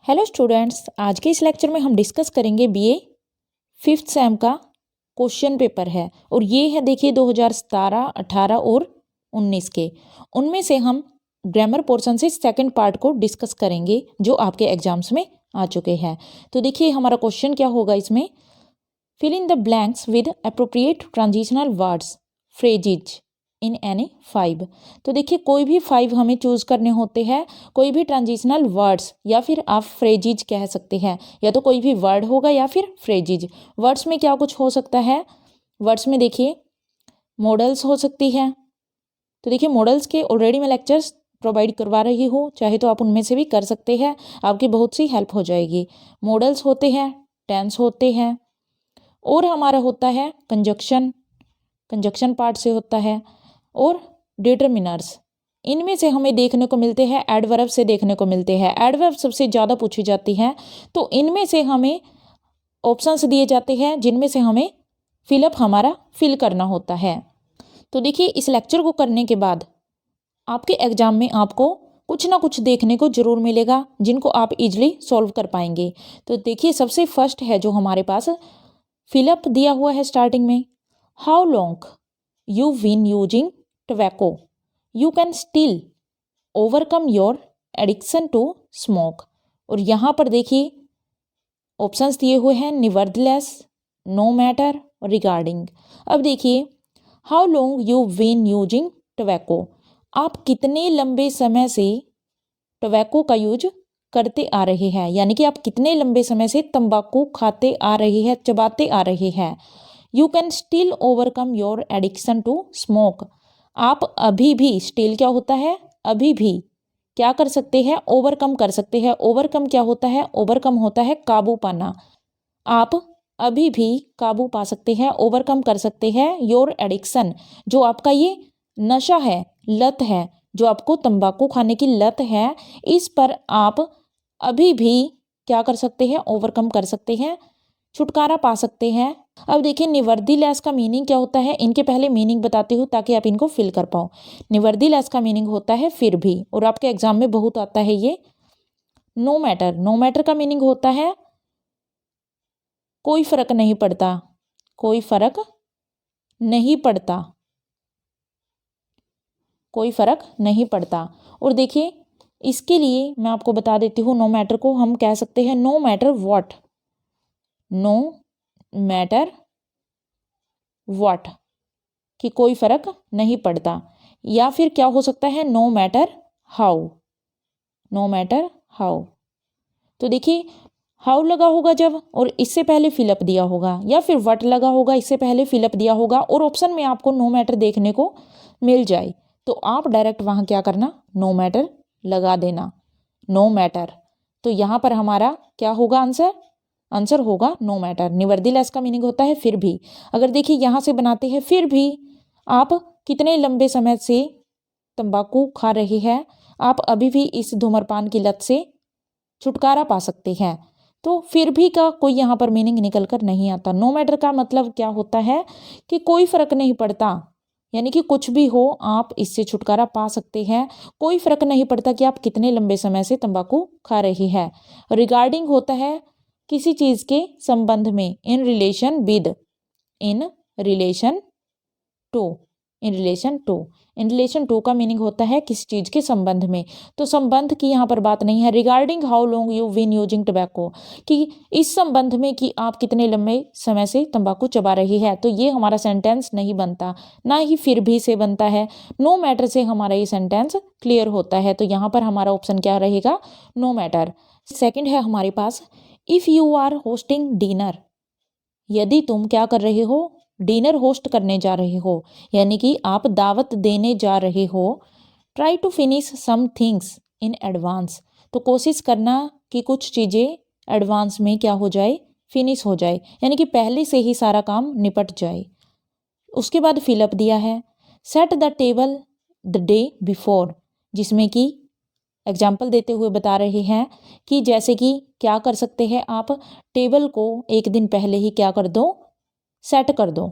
Hello students, आज के इस लेक्चर में हम डिस्कस करेंगे बीए फिफ्थ सेम का क्वेश्चन पेपर है और ये है देखिए 2017, 18 और 19 के। उनमें से हम ग्रामर पोर्शन से सेकंड पार्ट को डिस्कस करेंगे जो आपके एग्जाम्स में आ चुके हैं। तो देखिए हमारा क्वेश्चन क्या होगा इसमें, fill in the blanks with appropriate transitional words phrases in any 5। तो देखिए कोई भी 5 हमें चूज करने होते हैं, कोई भी ट्रांजिशनल वर्ड्स या फिर आप फ्रेजेज कह सकते हैं, या तो कोई भी वर्ड होगा या फिर फ्रेजेज। वर्ड्स में क्या कुछ हो सकता है, वर्ड्स में देखिए मॉडल्स हो सकती है। तो देखिए मॉडल्स के ऑलरेडी मैं लेक्चर्स प्रोवाइड करवा रही हूँ, चाहे तो आप उनमें से भी कर सकते हैं, आपकी बहुत सी हेल्प हो जाएगी। मॉडल्स होते हैं, टेंस होते हैं, और हमारा होता है कंजक्शन, कंजक्शन पार्ट से होता है, और डिटरमिनर्स। इनमें से हमें देखने को मिलते हैं एडवर्ब से देखने को मिलते हैं। एडवर्ब सबसे ज़्यादा पूछी जाती है, तो इनमें से हमें ऑप्शंस दिए जाते हैं जिनमें से हमें फिलअप हमारा फिल करना होता है। तो देखिए इस लेक्चर को करने के बाद आपके एग्जाम में आपको कुछ ना कुछ देखने को जरूर मिलेगा जिनको आप इजीली सॉल्व कर पाएंगे। तो देखिए सबसे फर्स्ट है जो हमारे पास फिलअप दिया हुआ है स्टार्टिंग में, how long you been using tobacco you can still overcome your addiction to smoke. और यहाँ पर देखिए ऑप्शंस दिए हुए हैं निवर्दलेस, नो मैटर, रिगार्डिंग। अब देखिए how long you been using tobacco, आप कितने लंबे समय से टोबैको का यूज करते आ रहे हैं, यानी कि आप कितने लंबे समय से तंबाकू खाते आ रहे हैं, चबाते आ रहे हैं। You can still overcome your addiction to smoke, आप अभी भी, स्टिल क्या होता है, अभी भी क्या कर सकते हैं, ओवरकम कर सकते हैं। ओवरकम क्या होता है, ओवरकम होता है काबू पाना। आप अभी भी काबू पा सकते हैं, ओवरकम कर सकते हैं योर एडिक्शन, जो आपका ये नशा है, लत है, जो आपको तंबाकू खाने की लत है, इस पर आप अभी भी क्या कर सकते हैं, ओवरकम कर सकते हैं, छुटकारा पा सकते हैं। अब देखिए निवर्दीलेस का मीनिंग क्या होता है, इनके पहले मीनिंग बताती हूँ ताकि आप इनको फिल कर पाओ। निवर्दीलेस का मीनिंग होता है फिर भी, और आपके एग्जाम में बहुत आता है ये। नो मैटर, नो मैटर का मीनिंग होता है कोई फर्क नहीं पड़ता, कोई फर्क नहीं पड़ता, कोई फर्क नहीं पड़ता। और देखिए इसके लिए मैं आपको बता देती हूँ, नो मैटर को हम कह सकते हैं no matter what, no matter what, कि कोई फर्क नहीं पड़ता। या फिर क्या हो सकता है, no matter how, no matter how. तो देखिए हाउ लगा होगा जब, और इससे पहले फिलअप दिया होगा, या फिर व्हाट लगा होगा, इससे पहले फिलअप दिया होगा, और ऑप्शन में आपको नो मैटर देखने को मिल जाए, तो आप डायरेक्ट वहाँ क्या करना, नो मैटर लगा देना, नो मैटर। तो यहाँ पर हमारा क्या होगा आंसर, आंसर होगा नो मैटर। निवर्दीलेस का मीनिंग होता है फिर भी। अगर देखिए यहाँ से बनाते हैं, फिर भी आप कितने लंबे समय से तंबाकू खा रहे हैं, आप अभी भी इस धूम्रपान की लत से छुटकारा पा सकते हैं। तो फिर भी का कोई यहाँ पर मीनिंग निकल कर नहीं आता। नो मैटर का मतलब क्या होता है कि कोई फर्क नहीं पड़ता, यानी कि कुछ भी हो आप इससे छुटकारा पा सकते हैं, कोई फर्क नहीं पड़ता कि आप कितने लंबे समय से तंबाकू खा रही है। रिगार्डिंग होता है किसी चीज के संबंध में, in relation with, in relation to, in relation to, in relation to का मीनिंग होता है किसी चीज के संबंध में, तो संबंध की यहाँ पर बात नहीं है। Regarding how long you been using tobacco, कि इस संबंध में कि आप कितने लंबे समय से तंबाकू चबा रही है, तो ये हमारा सेंटेंस नहीं बनता, ना ही फिर भी से बनता है। नो मैटर से हमारा ये सेंटेंस क्लियर होता है, तो यहाँ पर हमारा ऑप्शन क्या रहेगा, नो मैटर। सेकेंड है हमारे पास, if you are hosting dinner, यदि तुम क्या कर रहे हो, डिनर होस्ट करने जा रहे हो, यानी कि आप दावत देने जा रहे हो। Try to finish some things in advance, तो कोशिश करना कि कुछ चीज़ें एडवांस में क्या हो जाए, फिनिश हो जाए, यानी कि पहले से ही सारा काम निपट जाए। उसके बाद फिलअप दिया है, set the table the day before, जिसमें कि एग्जाम्पल देते हुए बता रहे हैं कि जैसे कि क्या कर सकते हैं आप, टेबल को एक दिन पहले ही क्या कर दो, सेट कर दो,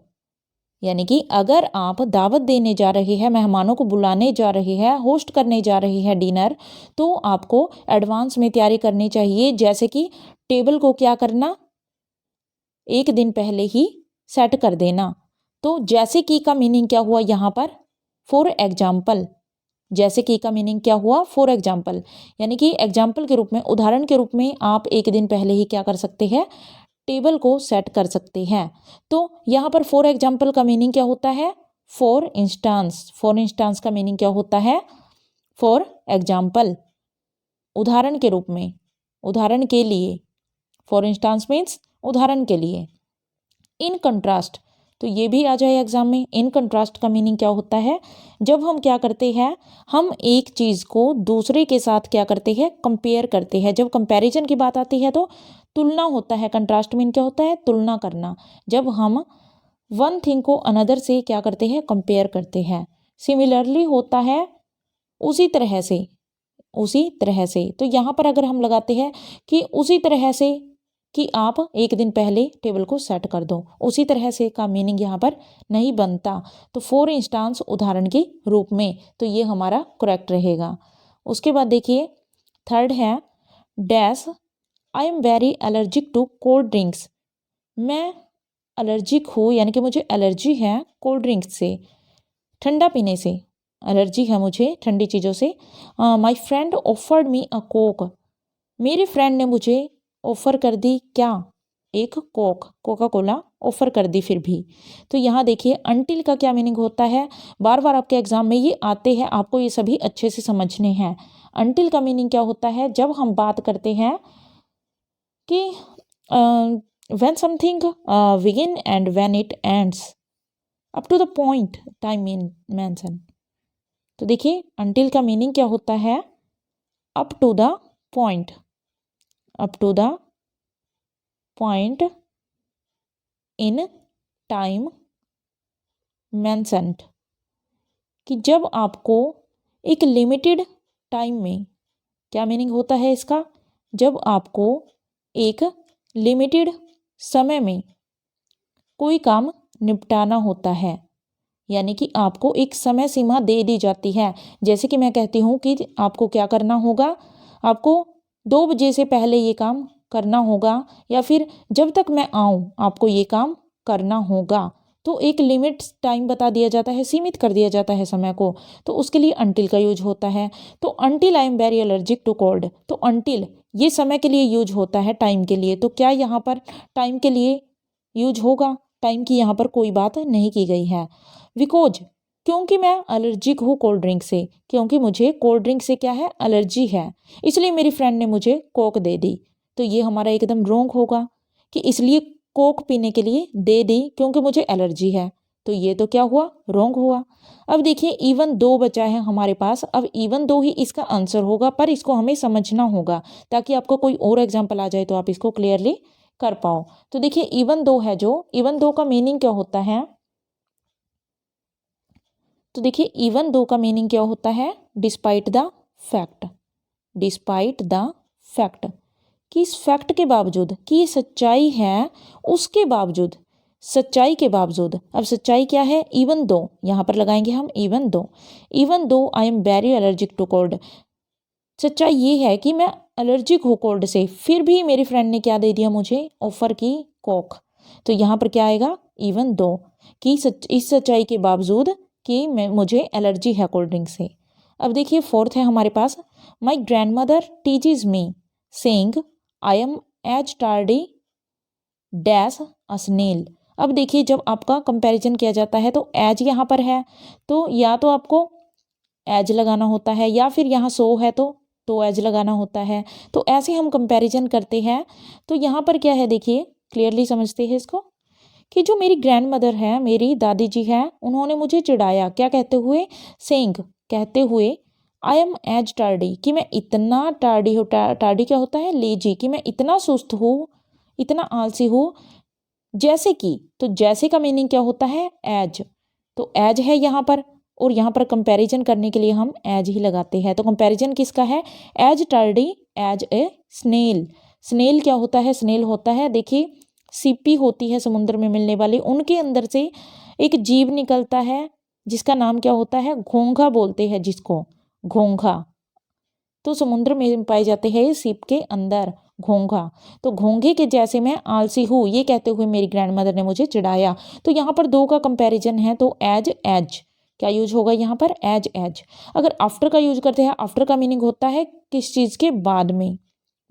यानी कि अगर आप दावत देने जा रहे हैं, मेहमानों को बुलाने जा रहे हैं, होस्ट करने जा रहे हैं डिनर, तो आपको एडवांस में तैयारी करनी चाहिए। जैसे कि टेबल को क्या करना, एक दिन पहले ही सेट कर देना। तो जैसे कि का मीनिंग क्या हुआ यहाँ पर, फॉर एग्जाम्पल। जैसे कि का मीनिंग क्या हुआ, फॉर एग्जाम्पल, यानी कि एग्जाम्पल के रूप में, उदाहरण के रूप में आप एक दिन पहले ही क्या कर सकते हैं, टेबल को सेट कर सकते हैं। तो यहाँ पर फॉर एग्जाम्पल का मीनिंग क्या होता है, फॉर इंस्टांस। फॉर इंस्टांस का मीनिंग क्या होता है, फॉर एग्जाम्पल, उदाहरण के रूप में, उदाहरण के लिए। फॉर इंस्टांस मीन्स उदाहरण के लिए। इन कंट्रास्ट, तो ये भी आ जाए एग्जाम में। इन कंट्रास्ट का मीनिंग क्या होता है, जब हम क्या करते हैं, हम एक चीज़ को दूसरे के साथ क्या करते हैं, कंपेयर करते हैं। जब कंपैरिजन की बात आती है तो तुलना होता है। कंट्रास्ट मीन क्या होता है, तुलना करना। जब हम वन थिंग को अनदर से क्या करते हैं, कंपेयर करते हैं। सिमिलरली होता है उसी तरह से, उसी तरह से। तो यहाँ पर अगर हम लगाते हैं कि उसी तरह से, कि आप एक दिन पहले टेबल को सेट कर दो, उसी तरह से का मीनिंग यहाँ पर नहीं बनता। तो फॉर इंस्टांस, उदाहरण के रूप में, तो ये हमारा करेक्ट रहेगा। उसके बाद देखिए थर्ड है, dash I am very allergic to cold drinks. मैं एलर्जिक हूँ, यानी कि मुझे एलर्जी है कोल्ड ड्रिंक्स से, ठंडा पीने से एलर्जी है मुझे, ठंडी चीज़ों से। My friend offered me a Coke. मेरे फ्रेंड ने मुझे ऑफ़र कर दी क्या, एक कोक, कोका कोला ऑफ़र कर दी फिर भी। तो यहाँ देखिए अनटिल का क्या मीनिंग होता है, बार बार आपके एग्जाम में ये आते हैं, आपको ये सभी अच्छे से समझने हैं। अनटिल का मीनिंग क्या होता है, जब हम बात करते हैं कि when something begin and when it ends, up to the point time mention. तो देखिए अनटिल का मीनिंग क्या होता है, up to the point, up to the point in time mentioned, कि जब आपको एक लिमिटेड टाइम में, क्या मीनिंग होता है इसका, जब आपको एक लिमिटेड समय में कोई काम निपटाना होता है, यानी कि आपको एक समय सीमा दे दी जाती है। जैसे कि मैं कहती हूँ कि आपको क्या करना होगा, आपको 2 बजे से पहले ये काम करना होगा, या फिर जब तक मैं आऊँ आपको ये काम करना होगा। तो एक लिमिट टाइम बता दिया जाता है, सीमित कर दिया जाता है समय को, तो उसके लिए अनटिल का यूज होता है। तो until I am very allergic to cold, तो अनटिल ये समय के लिए यूज होता है, टाइम के लिए। तो क्या यहाँ पर टाइम के लिए यूज होगा, टाइम की यहाँ पर कोई बात नहीं की गई है। बिकॉज, क्योंकि मैं एलर्जिक हूँ कोल्ड ड्रिंक से, क्योंकि मुझे कोल्ड ड्रिंक से क्या है, एलर्जी है, इसलिए मेरी फ्रेंड ने मुझे कोक दे दी। तो ये हमारा एकदम रॉन्ग होगा कि इसलिए कोक पीने के लिए दे दी क्योंकि मुझे एलर्जी है। तो ये तो क्या हुआ, रॉन्ग हुआ। अब देखिए इवन दो बचा है हमारे पास। अब इवन दो ही इसका आंसर होगा, पर इसको हमें समझना होगा ताकि आपको कोई और एग्जाम्पल आ जाए तो आप इसको क्लियरली कर पाओ। तो देखिए इवन दो है, जो इवन दो का मीनिंग क्या होता है, तो देखिए इवन दो का मीनिंग क्या होता है, despite the fact, despite the fact, कि इस फैक्ट के बावजूद, कि ये सच्चाई है उसके बावजूद, सच्चाई के बावजूद। अब सच्चाई क्या है, इवन दो, यहाँ पर लगाएंगे हम even though. Even though I am very allergic to cold, सच्चाई ये है कि मैं एलर्जिक हूँ कोल्ड से, फिर भी मेरी फ्रेंड ने क्या दे दिया मुझे, ऑफर की कोक। तो यहाँ पर क्या आएगा, इवन दो, कि इस सच्चाई के बावजूद कि मुझे एलर्जी है कोल्ड ड्रिंक से। अब देखिए फोर्थ है हमारे पास, my grandmother teaches me saying I am as tardy dash a snail. अब देखिए जब आपका कंपैरिजन किया जाता है तो एज यहाँ पर है, तो या तो आपको एज लगाना होता है, या फिर यहाँ सो है तो एज लगाना होता है। तो ऐसे हम कंपैरिजन करते हैं। तो यहाँ पर क्या है, देखिए क्लियरली समझते हैं इसको, कि जो मेरी ग्रैंड मदर है, मेरी दादी जी हैं, उन्होंने मुझे चिढ़ाया, क्या कहते हुए, सेइंग कहते हुए, आई एम एज टार्डी, कि मैं इतना टार्डी हूँ, टार्डी क्या होता है, लेजी, कि मैं इतना सुस्त हूँ, इतना आलसी हूँ, जैसे कि, तो जैसे का मीनिंग क्या होता है, एज। तो एज है यहाँ पर, और यहाँ पर कंपैरिजन करने के लिए हम एज ही लगाते हैं। तो कंपैरिजन किसका है, as tardy as a snail. Snail क्या होता है, स्नेल होता है, देखिए सीपी होती है समुद्र में मिलने वाली, उनके अंदर से एक जीव निकलता है जिसका नाम क्या होता है, घोंघा बोलते हैं जिसको, घोंघा। तो समुद्र में पाए जाते हैं सीप के अंदर घोंघा। तो घोंघे के जैसे मैं आलसी हूँ, ये कहते हुए मेरी ग्रैंडमदर ने मुझे चिढ़ाया। तो यहाँ पर दो का कंपैरिजन है, तो एज एज क्या यूज होगा यहाँ पर, एज एज। अगर आफ्टर का यूज करते हैं, आफ्टर का मीनिंग होता है किस चीज़ के बाद में,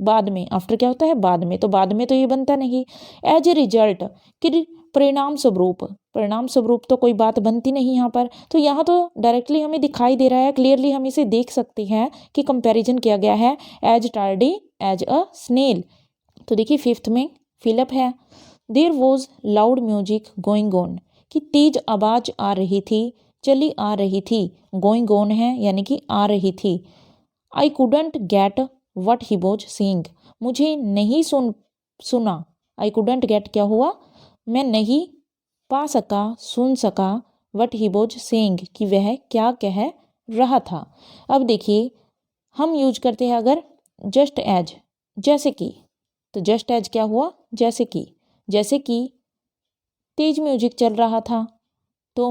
बाद में। आफ्टर क्या होता है, बाद में। तो बाद में तो ये बनता नहीं। एज ए रिजल्ट कि परिणाम स्वरूप, परिणाम स्वरूप तो कोई बात बनती नहीं यहाँ पर। तो यहाँ तो डायरेक्टली हमें दिखाई दे रहा है, क्लियरली हम इसे देख सकते हैं कि कंपैरिजन किया गया है, as tardy as a snail. तो देखिए फिफ्थ में फिलअप है। There was loud music going on, कि तेज आवाज आ रही थी, चली आ रही थी। गोइंग ऑन है यानी कि आ रही थी। I couldn't get what he was saying, मुझे नहीं सुना। आई कुडंट गेट क्या हुआ, मैं नहीं पा सका, सुन सका, वट ही वॉज सेइंग कि वह क्या कह रहा था। अब देखिए हम यूज करते हैं अगर जस्ट एज, जैसे कि। तो जस्ट एज क्या हुआ, जैसे कि। जैसे कि तेज म्यूजिक चल रहा था तो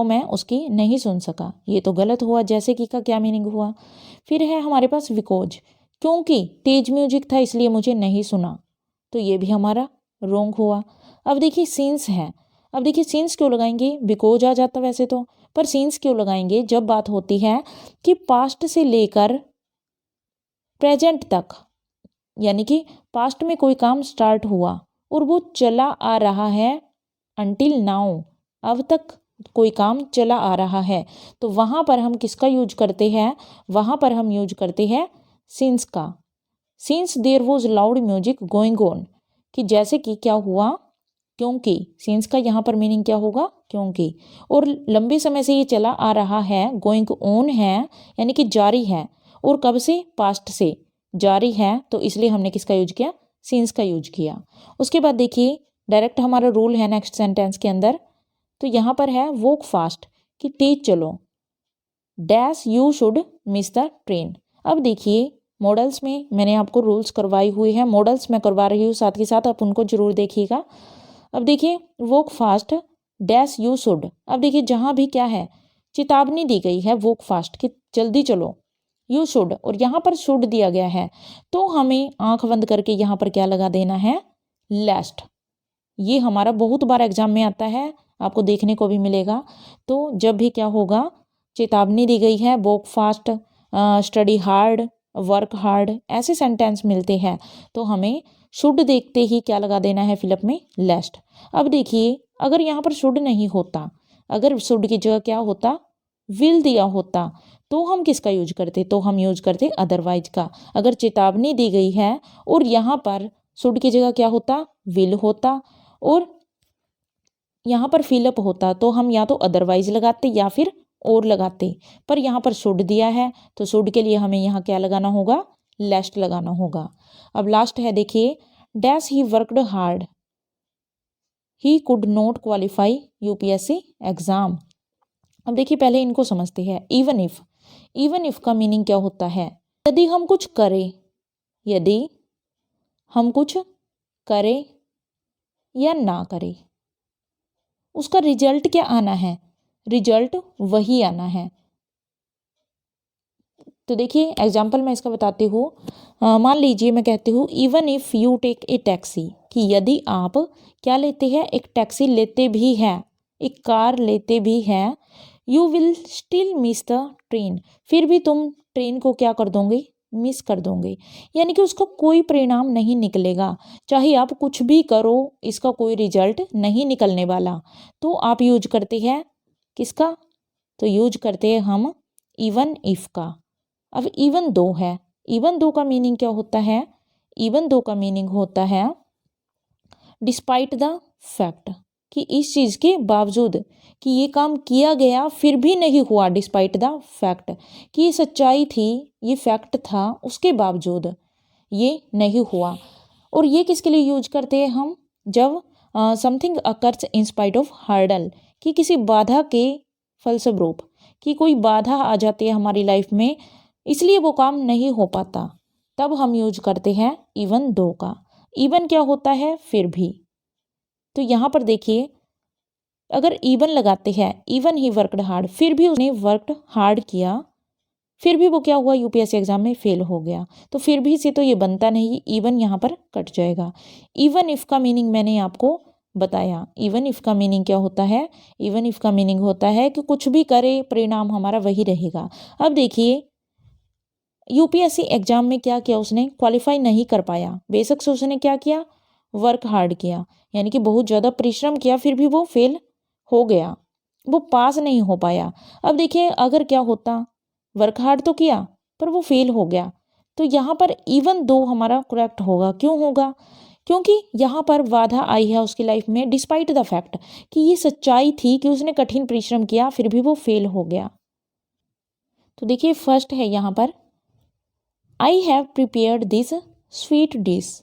मैं उसकी नहीं सुन सका, ये तो गलत हुआ। जैसे कि का क्या मीनिंग हुआ। फिर है हमारे पास बिकॉज, क्योंकि तेज म्यूजिक था इसलिए मुझे नहीं सुना, तो ये भी हमारा रोंग हुआ। अब देखिए सिंस है। अब देखिए सिंस क्यों लगाएंगे, बिकॉज आ जाता वैसे तो, पर सिंस क्यों लगाएंगे जब बात होती है कि पास्ट से लेकर प्रेजेंट तक, यानी कि पास्ट में कोई काम स्टार्ट हुआ और वो चला आ रहा है अंटिल नाउ, अब तक कोई काम चला आ रहा है, तो वहाँ पर हम किसका यूज करते हैं, वहाँ पर हम यूज करते हैं सिंस का। Since there was loud music going on, कि जैसे कि क्या हुआ, क्योंकि। सिंस का यहाँ पर मीनिंग क्या होगा, क्योंकि। और लंबे समय से ये चला आ रहा है, गोइंग ऑन है यानी कि जारी है, और कब से, पास्ट से जारी है, तो इसलिए हमने किसका यूज किया, सिंस का यूज किया। उसके बाद देखिए डायरेक्ट हमारा रूल है नेक्स्ट सेंटेंस के अंदर। तो यहाँ पर है वॉक फास्ट, कि तेज चलो, dash you should miss the train. अब देखिए मॉडल्स में मैंने आपको रूल्स करवाई हुई है, मॉडल्स मैं करवा रही हूँ, साथ के साथ आप उनको जरूर देखिएगा। अब देखिए walk fast dash you should. अब देखिए जहाँ भी क्या है, चेतावनी दी गई है वॉक फास्ट कि जल्दी चलो, यू शुड, और यहाँ पर शुड दिया गया है, तो हमें आंख बंद करके यहाँ पर क्या लगा देना है, लेस्ट। ये हमारा बहुत बार एग्जाम में आता है, आपको देखने को भी मिलेगा। तो जब भी क्या होगा, चेतावनी दी गई है, walk fast, study hard, work hard, ऐसे सेंटेंस मिलते हैं, तो हमें शुड देखते ही क्या लगा देना है फिलअप में, लेस्ट। अब देखिए अगर यहाँ पर शुड नहीं होता, अगर शुड की जगह क्या होता, विल दिया होता, तो हम किसका यूज करते, तो हम यूज करते अदरवाइज का। अगर चेतावनी दी गई है और यहाँ पर शुड की जगह क्या होता, विल होता, और यहाँ पर फिलअप होता, तो हम या तो अदरवाइज लगाते या फिर और लगाते। पर यहाँ पर शुड दिया है, तो शुड के लिए हमें यहाँ क्या लगाना होगा, लेस्ट लगाना होगा। अब लास्ट है देखिए, dash he worked hard, he could not qualify UPSC exam. अब देखिए पहले इनको समझते हैं। इवन इफ, इवन इफ का मीनिंग क्या होता है, यदि हम कुछ करें, यदि हम कुछ करें या ना करें, उसका रिजल्ट क्या आना है, रिजल्ट वही आना है। तो देखिए एग्जाम्पल मैं इसका बताती हूँ। मान लीजिए मैं कहती हूँ even if you take a taxi, कि यदि आप क्या लेते हैं, एक टैक्सी लेते भी हैं, एक कार लेते भी हैं, you will still miss the train, फिर भी तुम ट्रेन को क्या कर दोगे, मिस कर दोगे। यानी कि उसका कोई परिणाम नहीं निकलेगा, चाहे आप कुछ भी करो, इसका कोई रिजल्ट नहीं निकलने वाला। तो आप यूज करते हैं किसका, तो यूज करते हैं हम इवन इफ का। अब इवन दो है, इवन दो का मीनिंग क्या होता है, इवन दो का मीनिंग होता है डिस्पाइट द फैक्ट, कि इस चीज़ के बावजूद कि ये काम किया गया फिर भी नहीं हुआ, डिस्पाइट द फैक्ट, कि ये सच्चाई थी, ये फैक्ट था, उसके बावजूद ये नहीं हुआ। और ये किसके लिए यूज करते हैं हम, जब something occurs in spite of hurdle, कि किसी बाधा के फलस्वरूप, कि कोई बाधा आ जाती है हमारी लाइफ में, इसलिए वो काम नहीं हो पाता, तब हम यूज करते हैं इवन दो का। इवन क्या होता है, फिर भी। तो यहाँ पर देखिए अगर इवन लगाते हैं, इवन ही वर्कड हार्ड, फिर भी उसने वर्कड हार्ड किया, फिर भी वो क्या हुआ, यूपीएससी एग्जाम में फेल हो गया, तो फिर भी से तो ये बनता नहीं, इवन यहाँ पर कट जाएगा। इवन इफ का मीनिंग मैंने आपको बताया। इवन इफ का मीनिंग क्या होता है? इवन इफ का मीनिंग होता है कि कुछ भी करे परिणाम हमारा वही रहेगा। अब देखिए यूपीएससी एग्जाम में क्या किया उसने, क्वालिफाई नहीं कर पाया, बेशक से उसने क्या किया, वर्क हार्ड किया, यानी कि बहुत ज़्यादा परिश्रम किया, फिर भी वो फेल हो गया, वो पास नहीं हो पाया। अब देखिए अगर क्या होता, वर्क हार्ड तो किया पर वो फेल हो गया, तो यहाँ पर इवन दो हमारा करेक्ट होगा। क्यों होगा? क्योंकि यहाँ पर बाधा आई है उसकी लाइफ में, डिस्पाइट द फैक्ट कि ये सच्चाई थी कि उसने कठिन परिश्रम किया, फिर भी वो फेल हो गया। तो देखिए फर्स्ट है यहाँ पर, I have prepared this sweet dish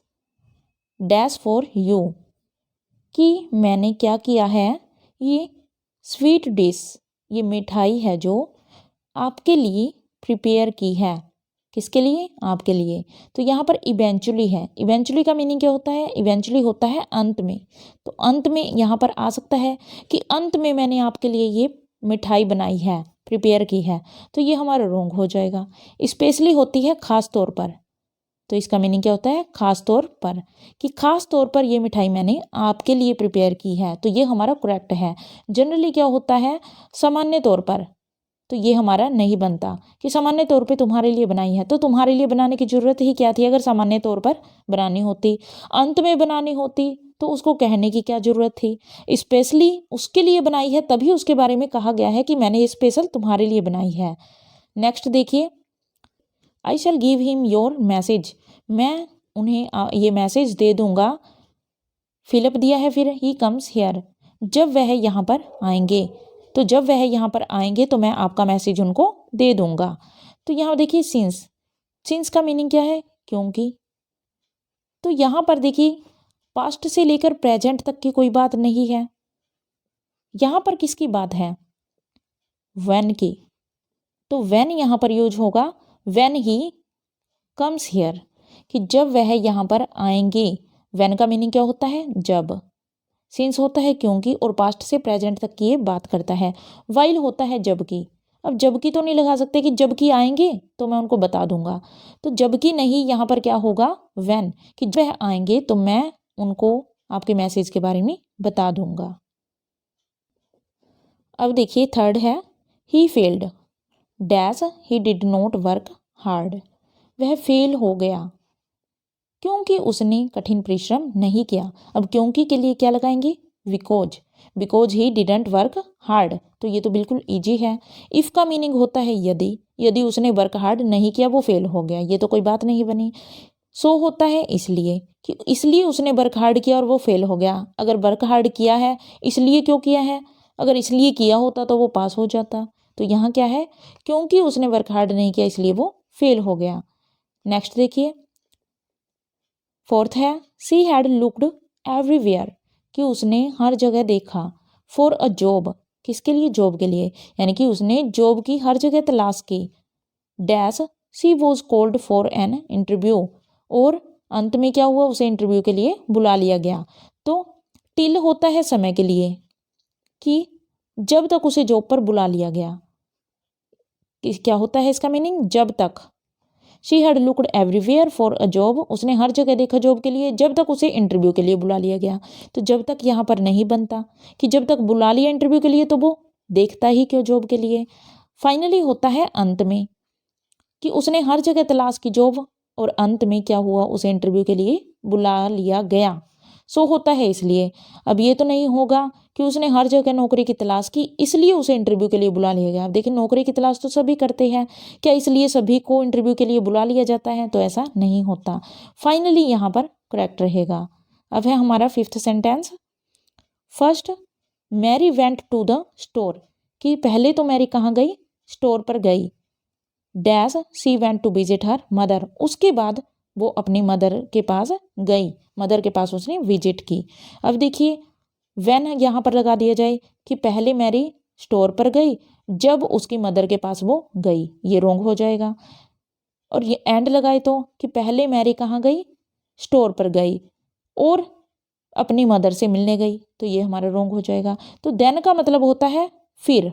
dash for you, कि मैंने क्या किया है, ये स्वीट डिश, ये मिठाई है जो आपके लिए प्रिपेयर की है। किसके लिए? आपके लिए। तो यहाँ पर इवेंचुअली है, इवेंचुअली का मीनिंग क्या होता है? इवेंचुअली होता है अंत में, तो अंत में यहाँ पर आ सकता है कि अंत में मैंने आपके लिए ये मिठाई बनाई है, प्रिपेयर की है, तो ये हमारा रॉन्ग हो जाएगा। स्पेशली होती है खास तौर पर, तो इसका मीनिंग क्या होता है? खास तौर पर, कि खास तौर पर ये मिठाई मैंने आपके लिए प्रिपेयर की है, तो ये हमारा करेक्ट है। जनरली क्या होता है? सामान्य तौर पर, तो ये हमारा नहीं बनता कि सामान्य तौर पे तुम्हारे लिए बनाई है, तो तुम्हारे लिए बनाने की ज़रूरत ही क्या थी अगर सामान्य तौर पर बनानी होती? अंत में बनानी होती तो उसको कहने की क्या ज़रूरत थी? स्पेशली उसके लिए बनाई है, तभी उसके बारे में कहा गया है कि मैंने ये स्पेशल तुम्हारे लिए बनाई है। नेक्स्ट देखिए, I shall give him your message, मैं उन्हें ये मैसेज दे दूंगा। फिलअप दिया है, फिर ही कम्स हेयर, जब वह यहाँ पर आएंगे, तो जब वह यहाँ पर आएंगे तो मैं आपका मैसेज उनको दे दूंगा। तो यहाँ देखिए सिंस, सिंस का मीनिंग क्या है? क्योंकि। तो यहाँ पर देखिए पास्ट से लेकर प्रेजेंट तक की कोई बात नहीं है, यहाँ पर किसकी बात है? व्हेन की। तो व्हेन यहाँ पर यूज होगा, व्हेन ही कम्स हियर, कि जब वह यहाँ पर आएंगे। व्हेन का मीनिंग क्या होता है? जब। सिंस होता है क्योंकि, और पास्ट से प्रेजेंट तक की ये बात करता है। वाइल होता है जबकि। अब जबकि तो नहीं लगा सकते कि जबकि आएंगे तो मैं उनको बता दूंगा, तो जबकि नहीं, यहाँ पर क्या होगा? व्हेन, कि जब वह आएंगे तो मैं उनको आपके मैसेज के बारे में बता दूंगा। अब देखिए थर्ड है, he failed dash he did not work hard, वह फेल हो गया क्योंकि उसने कठिन परिश्रम नहीं किया। अब क्योंकि के लिए क्या लगाएंगे? Because, because he didn't work hard, तो ये तो बिल्कुल इजी है। इफ का मीनिंग होता है यदि, यदि उसने वर्क हार्ड नहीं किया वो फेल हो गया, ये तो कोई बात नहीं बनी। सो होता है इसलिए, कि इसलिए उसने वर्क हार्ड किया और वो फेल हो गया। अगर वर्क हार्ड किया है, इसलिए क्यों किया है? अगर इसलिए किया होता तो वो पास हो जाता। तो यहाँ क्या है? क्योंकि उसने वर्क हार्ड नहीं किया इसलिए वो फेल हो गया। नेक्स्ट देखिए, फोर्थ है, सी हैड लुक्ड एवरीवेयर, कि उसने हर जगह देखा। फॉर अ जॉब, किसके लिए? जॉब के लिए, यानी कि उसने जॉब की हर जगह तलाश की। Dash she was called for an interview, और अंत में क्या हुआ? उसे इंटरव्यू के लिए बुला लिया गया। तो टिल होता है समय के लिए, कि जब तक उसे जॉब पर बुला लिया गया। क्या होता है इसका मीनिंग? जब तक। She had looked everywhere for a job, उसने हर जगह देखा जॉब के लिए, जब तक उसे इंटरव्यू के लिए बुला लिया गया। तो जब तक यहाँ पर नहीं बनता, कि जब तक बुला लिया इंटरव्यू के लिए तो वो देखता ही क्यों जॉब के लिए। फाइनली होता है अंत में, कि उसने हर जगह तलाश की जॉब, और अंत में क्या हुआ? उसे इंटरव्यू के लिए बुला लिया गया। सो होता है इसलिए। अब ये तो नहीं होगा कि उसने हर जगह नौकरी की तलाश की इसलिए उसे इंटरव्यू के लिए बुला लिया गया। अब देखिए नौकरी की तलाश तो सभी करते हैं, क्या इसलिए सभी को इंटरव्यू के लिए बुला लिया जाता है? तो ऐसा नहीं होता। फाइनली यहाँ पर करेक्ट रहेगा। अब है हमारा fifth sentence, first Mary went to the store, कि पहले तो मैरी कहाँ गई? स्टोर पर गई। Dash she went to visit her mother, उसके बाद वो अपनी मदर के पास गई, मदर के पास उसने विजिट की। अब देखिए व्हेन यहाँ पर लगा दिया जाए कि पहले मैरी स्टोर पर गई जब उसकी मदर के पास वो गई, ये रॉन्ग हो जाएगा। और ये एंड लगाए तो कि पहले मैरी कहाँ गई? स्टोर पर गई, और अपनी मदर से मिलने गई, तो ये हमारा रॉन्ग हो जाएगा। तो देन का मतलब होता है फिर,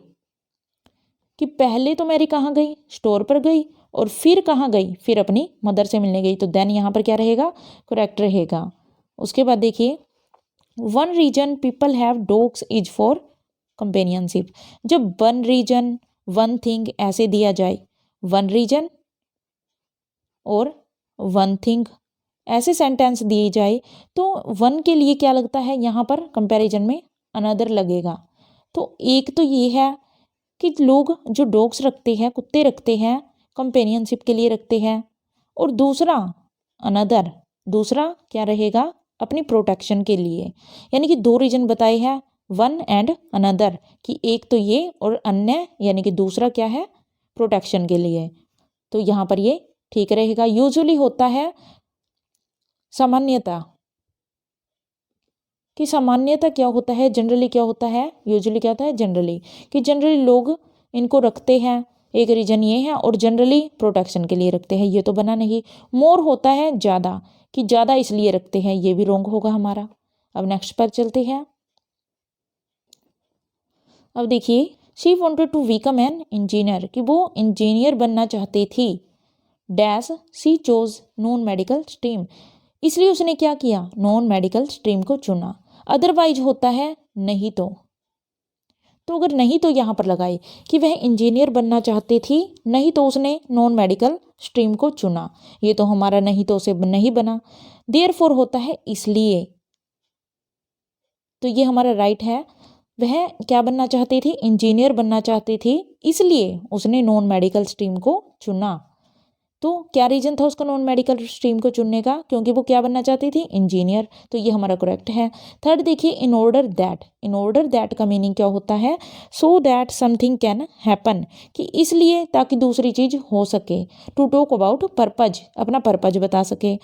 कि पहले तो मैरी कहाँ गई, स्टोर पर गई, और फिर कहाँ गई, फिर अपनी मदर से मिलने गई। तो देन यहाँ पर क्या रहेगा, करेक्ट रहेगा। उसके बाद देखिए, one reason people have dogs is for companionship. जब वन रीजन, वन थिंग ऐसे दिया जाए, वन रीजन और वन थिंग ऐसे सेंटेंस दिए जाए, तो वन के लिए क्या लगता है यहाँ पर कंपैरिजन में, अनदर लगेगा। तो एक तो ये है कि लोग जो डॉग्स रखते हैं, कुत्ते रखते हैं, कंपेनियनशिप के लिए रखते हैं, और दूसरा अनदर, दूसरा क्या रहेगा, अपनी प्रोटेक्शन के लिए। यानी कि दो रीजन बताए हैं, वन एंड अनदर, कि एक तो ये और अन्य यानी कि दूसरा क्या है, प्रोटेक्शन के लिए। तो यहाँ पर ये ठीक रहेगा। यूजुअली होता है सामान्यता, कि सामान्यता क्या होता है, जनरली क्या होता है, यूजुअली क्या होता है, जनरली, कि जनरली लोग इनको रखते हैं, एक रीजन ये है, और जनरली प्रोटेक्शन के लिए रखते हैं, ये तो बना नहीं। मोर होता है ज़्यादा, कि ज़्यादा इसलिए रखते हैं, ये भी रॉन्ग होगा हमारा। अब नेक्स्ट पर चलते हैं। अब देखिए, she wanted to become an engineer, कि वो इंजीनियर बनना चाहती थी, dash she chose non medical stream, इसलिए उसने क्या किया, नॉन मेडिकल स्ट्रीम को चुना। अदरवाइज होता है नहीं तो अगर नहीं तो यहाँ पर लगाए कि वह इंजीनियर बनना चाहती थी, नहीं तो उसने नॉन मेडिकल स्ट्रीम को चुना, ये तो हमारा नहीं तो से नहीं बना। देयरफॉर होता है इसलिए, तो ये हमारा राइट है। वह क्या बनना चाहती थी, इंजीनियर बनना चाहती थी, इसलिए उसने नॉन मेडिकल स्ट्रीम को चुना। तो क्या रीजन था उसका नॉन मेडिकल स्ट्रीम को चुनने का, क्योंकि वो क्या बनना चाहती थी, इंजीनियर। तो ये हमारा करेक्ट है। थर्ड देखिए, in order that, in order that का मीनिंग क्या होता है, so that something can happen, कि इसलिए ताकि दूसरी चीज हो सके। टू टॉक अबाउट पर्पज, अपना पर्पज बता सके।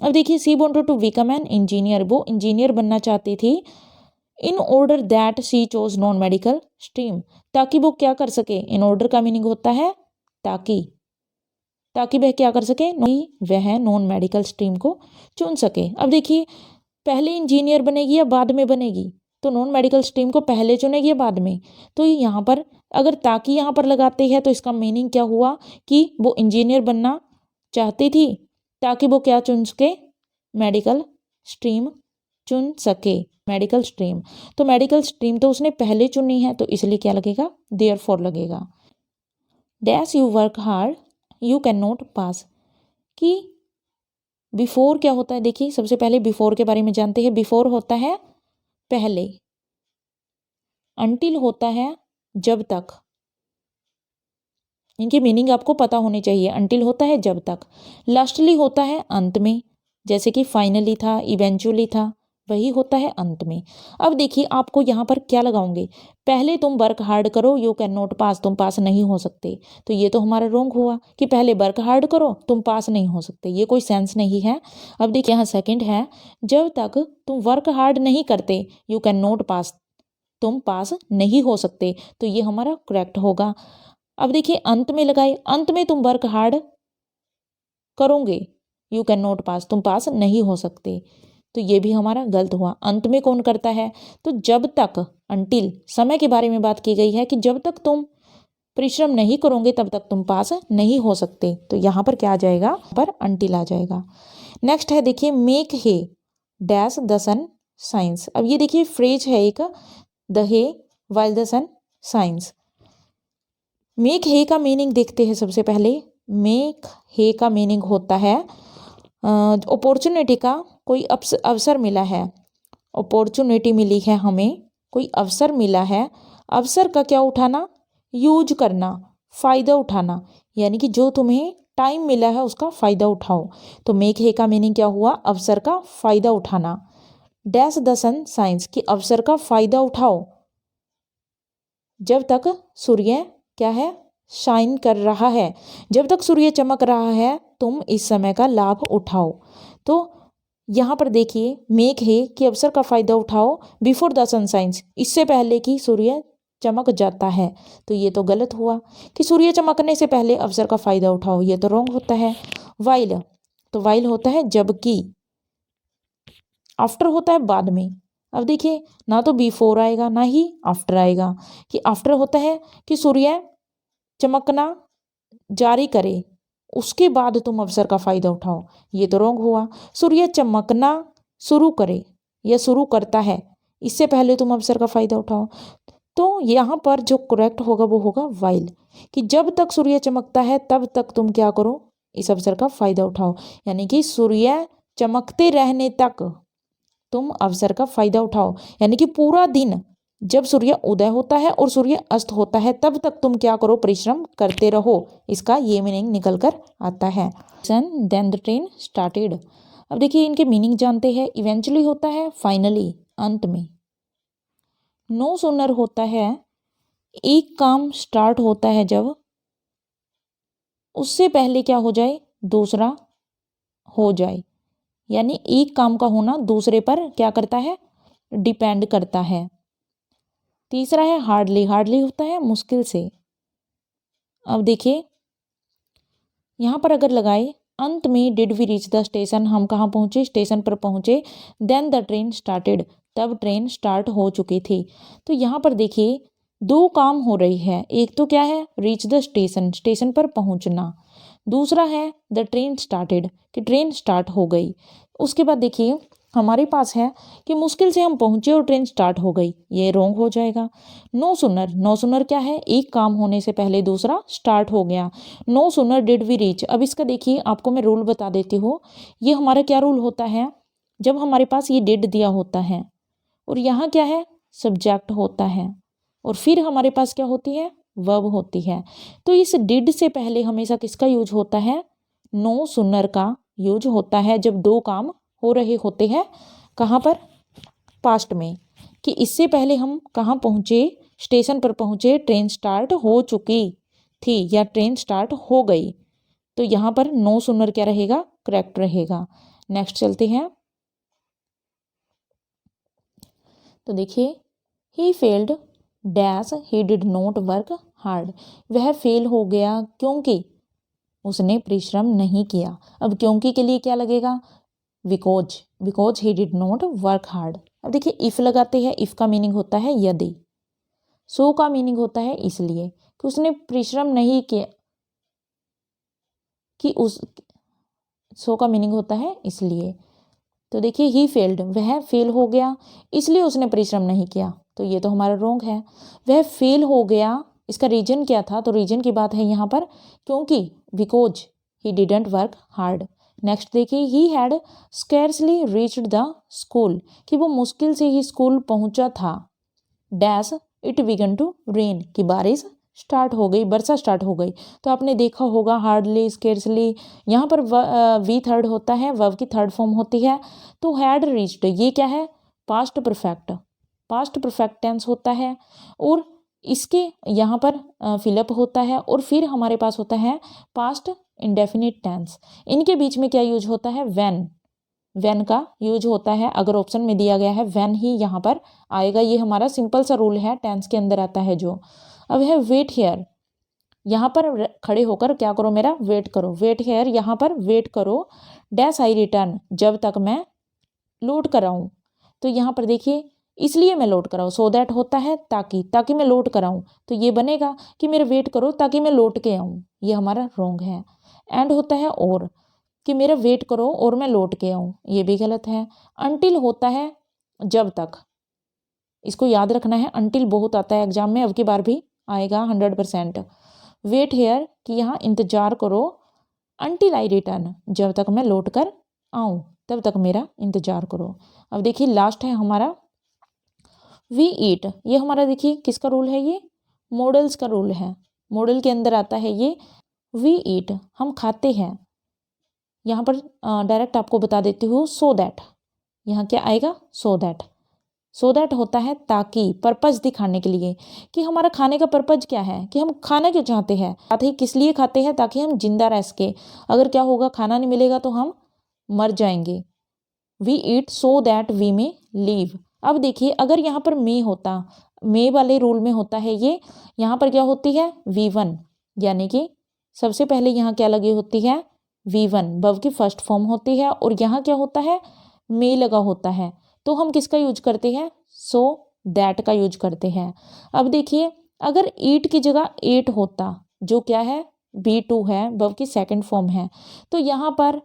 अब देखिए, she wanted to become an engineer, वो इंजीनियर बनना चाहती थी, in order that she chose non medical stream, ताकि वो क्या कर सके, इन ऑर्डर का मीनिंग होता है ताकि वह क्या कर सके, वह नॉन मेडिकल स्ट्रीम को चुन सके। अब देखिए, पहले इंजीनियर बनेगी या बाद में बनेगी, तो नॉन मेडिकल स्ट्रीम को पहले चुनेगी या बाद में। तो यहाँ पर अगर ताकि यहाँ पर लगाते हैं, तो इसका मीनिंग क्या हुआ कि वो इंजीनियर बनना चाहती थी, ताकि वो क्या चुन सके, मेडिकल स्ट्रीम चुन सके, मेडिकल स्ट्रीम। तो मेडिकल स्ट्रीम तो उसने पहले चुनी है, तो इसलिए क्या लगेगा, देयरफॉर लगेगा। Dash you work hard you can not pass, कि बिफोर क्या होता है, देखिए सबसे पहले बिफोर के बारे में जानते हैं। बिफोर होता है पहले, अंटिल होता है जब तक, इनकी मीनिंग आपको पता होनी चाहिए। अंटिल होता है जब तक, लास्टली होता है अंत में, जैसे कि फाइनली था, इवेंचुअली था, वही होता है अंत में। अब देखिए, आपको यहाँ पर क्या लगाओगे, पहले तुम वर्क हार्ड करो यू कैन नॉट पास, तुम पास नहीं हो सकते। तो ये तो हमारा रॉन्ग हुआ कि पहले वर्क हार्ड करो तुम पास नहीं हो सकते, ये कोई सेंस नहीं है। अब देखिए, यहाँ सेकंड है, जब तक तुम वर्क हार्ड नहीं करते यू कैन नॉट पास, तुम पास नहीं हो सकते, तो ये हमारा करेक्ट होगा। अब देखिए, अंत में लगाए, अंत में तुम वर्क हार्ड करोगे यू कैन नॉट पास, तुम पास नहीं हो सकते, तो ये भी हमारा गलत हुआ। अंत में कौन करता है, तो जब तक, अंटिल समय के बारे में बात की गई है कि जब तक तुम परिश्रम नहीं करोगे तब तक तुम पास नहीं हो सकते। तो यहाँ पर क्या आ जाएगा, पर अंटिल आ जाएगा। नेक्स्ट है देखिए, make hay dash the sun shines. अब ये देखिए फ्रेज है एक, the hay while the sun shines. Make hay का मीनिंग देखते हैं सबसे पहले। मेक हे का मीनिंग होता है अपॉर्चुनिटी का कोई अवसर मिला है, अपॉर्चुनिटी मिली है हमें, कोई अवसर मिला है, अवसर का क्या उठाना, यूज करना, फ़ायदा उठाना, यानी कि जो तुम्हें टाइम मिला है उसका फ़ायदा उठाओ। तो मेक हे का मीनिंग क्या हुआ, अवसर का फ़ायदा उठाना। डैश द सन साइंस, कि अवसर का फ़ायदा उठाओ जब तक सूर्य क्या है, शाइन कर रहा है, जब तक सूर्य चमक रहा है तुम इस समय का लाभ उठाओ। तो यहाँ पर देखिए, मेक है कि अवसर का फायदा उठाओ बिफोर द सन साइंस, इससे पहले कि सूर्य चमक जाता है। तो ये तो गलत हुआ कि सूर्य चमकने से पहले अवसर का फायदा उठाओ, ये तो रॉन्ग होता है। वाइल, तो वाइल होता है जबकि, आफ्टर होता है बाद में। अब देखिए ना तो बिफोर आएगा ना ही आफ्टर आएगा, कि आफ्टर होता है कि सूर्य चमकना जारी करे उसके बाद तुम अवसर का फायदा उठाओ, ये तो रॉन्ग हुआ। सूर्य चमकना शुरू करे या शुरू करता है, इससे पहले तुम अवसर का फायदा उठाओ। तो यहाँ पर जो करेक्ट होगा वो होगा वाइल, कि जब तक सूर्य चमकता है तब तक तुम क्या करो, इस अवसर का फायदा उठाओ। यानी कि सूर्य चमकते रहने तक तुम अवसर का फायदा उठाओ, यानी कि पूरा दिन जब सूर्य उदय होता है और सूर्य अस्त होता है तब तक तुम क्या करो, परिश्रम करते रहो। इसका ये मीनिंग निकल कर आता है। Then the train started. अब देखिए इनके मीनिंग जानते हैं। इवेंचुअली होता है फाइनली, अंत में। नो सूनर होता है एक काम स्टार्ट होता है जब उससे पहले क्या हो जाए, दूसरा हो जाए। यानी एक काम का होना दूसरे पर क्या करता है, डिपेंड करता है। तीसरा है हार्डली। हार्डली होता है मुश्किल से। अब देखिए यहाँ पर अगर लगाए अंत में did we reach the station, हम कहाँ पहुँचे, स्टेशन पर पहुँचे। देन द ट्रेन स्टार्टेड, तब ट्रेन स्टार्ट हो चुकी थी। तो यहाँ पर देखिए दो काम हो रही है। एक तो क्या है, रीच द स्टेशन, स्टेशन पर पहुँचना। दूसरा है द ट्रेन स्टार्टेड, कि ट्रेन स्टार्ट हो गई। उसके बाद देखिए हमारे पास है कि मुश्किल से हम पहुँचे और ट्रेन स्टार्ट हो गई, ये रॉन्ग हो जाएगा। नो सुनर, नो सुनर क्या है, एक काम होने से पहले दूसरा स्टार्ट हो गया। No sooner did we reach. अब इसका देखिए आपको मैं रूल बता देती हूँ। ये हमारा क्या रूल होता है, जब हमारे पास ये डिड दिया होता है और यहाँ क्या है, सब्जेक्ट होता है, और फिर हमारे पास क्या होती है, वर्ब होती है। तो इस डिड से पहले हमेशा किसका यूज होता है, नो सुनर का यूज होता है जब दो काम हो रहे होते हैं। कहाँ पर, पास्ट में, कि इससे पहले हम कहाँ पहुँचे, स्टेशन पर पहुँचे, ट्रेन स्टार्ट हो चुकी थी या ट्रेन स्टार्ट हो गई। तो यहाँ पर नो सुनर क्या रहेगा, करेक्ट रहेगा। नेक्स्ट चलते हैं। तो देखिए he failed dash he did not work hard. वह फेल हो गया क्योंकि उसने परिश्रम नहीं किया। अब क्योंकि के लिए क्या लगेगा, because, because he did not work hard. अब देखिए इफ लगाते हैं, इफ का मीनिंग होता है यदि, सो का मीनिंग होता है इसलिए, कि उसने परिश्रम नहीं किया, कि उस, सो का मीनिंग होता है इसलिए। तो देखिए ही फेल्ड, वह फेल हो गया इसलिए उसने परिश्रम नहीं किया, तो ये तो हमारा रॉन्ग है। वह फेल हो गया, इसका रीजन क्या था, तो रीजन की बात है यहाँ पर, क्योंकि, because he didn't work hard. Next देखिए he had scarcely reached the school, कि वो मुश्किल से ही स्कूल पहुंचा था। Dash it began to rain, की बारिश स्टार्ट हो गई, वर्षा स्टार्ट हो गई। तो आपने देखा होगा हार्डली, स्केर्सली, यहाँ पर वी थर्ड होता है, वर्ब की थर्ड फॉर्म होती है। तो हैड रीच्ड ये क्या है, past perfect, past perfect tense होता है, और इसके यहाँ पर फिलअप होता है, और फिर हमारे पास होता है पास्ट इंडेफिनिट टेंस। इनके बीच में क्या यूज होता है, व्हेन, व्हेन का यूज होता है। अगर ऑप्शन में दिया गया है व्हेन ही यहाँ पर आएगा, ये हमारा सिंपल सा रूल है, टेंस के अंदर आता है जो। अब है वेट हेयर, यहाँ पर खड़े होकर क्या करो, मेरा वेट करो। वेट हेयर, यहाँ पर वेट करो। डैश आई रिटर्न, जब तक मैं लौट कर आऊँ। तो यहाँ पर देखिए इसलिए मैं लौट कर आऊँ, सो दैट होता है ताकि, ताकि मैं लौट कर आऊँ। तो ये बनेगा कि मेरा वेट करो ताकि मैं लौट के आऊँ, ये हमारा रॉन्ग है। एंड होता है और, कि मेरा वेट करो और मैं लौट के आऊँ, ये भी गलत है। अनटिल होता है जब तक, इसको याद रखना है, अनटिल बहुत आता है एग्जाम में, अब की बार भी आएगा 100%। वेट हेयर, कि यहाँ इंतजार करो। अनटिल आई रिटर्न, जब तक मैं लौट कर आऊँ तब तक मेरा इंतजार करो। अब देखिए लास्ट है हमारा वी ईट। ये हमारा देखिए किसका रूल है, ये मॉडल्स का रूल है, मॉडल के अंदर आता है ये। वी ईट, हम खाते हैं। यहाँ पर डायरेक्ट आपको बता देती हूँ, सो दैट, यहाँ क्या आएगा, सो दैट। सो दैट होता है ताकि, पर्पज दिखाने के लिए, कि हमारा खाने का पर्पज क्या है, कि हम खाना क्यों चाहते हैं, खाते ही किस लिए खाते हैं, ताकि हम जिंदा रह सके। अगर क्या होगा, खाना नहीं मिलेगा तो हम मर जाएंगे। We eat so that we may live. अब देखिए अगर यहाँ पर मे होता, मे वाले रूल में होता है ये, यहाँ पर क्या होती है, V1, यानी कि सबसे पहले यहाँ क्या लगी होती है, V1, वर्ब की फर्स्ट फॉर्म होती है, और यहाँ क्या होता है, मे लगा होता है तो हम किसका यूज करते हैं, सो दैट का यूज करते हैं। अब देखिए अगर ईट की जगह एट होता, जो क्या है B2 है, वर्ब की सेकंड फॉर्म है, तो यहाँ पर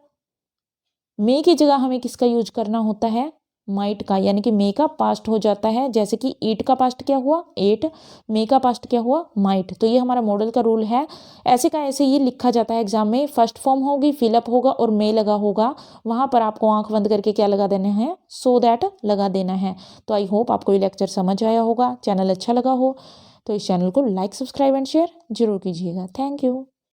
मे की जगह हमें किसका यूज करना होता है, माइट का, यानी कि मे का पास्ट हो जाता है। जैसे कि ईट का पास्ट क्या हुआ, एट, मे का पास्ट क्या हुआ, माइट। तो ये हमारा मॉडल का रूल है। ऐसे का ऐसे ये लिखा जाता है एग्जाम में, फर्स्ट फॉर्म होगी, फिलअप होगा और मे लगा होगा, वहां पर आपको आंख बंद करके क्या लगा देना है, सो दैट लगा देना है। तो आई होप आपको ये लेक्चर समझ आया होगा। चैनल अच्छा लगा हो तो इस चैनल को लाइक, सब्सक्राइब एंड शेयर जरूर कीजिएगा। Thank you.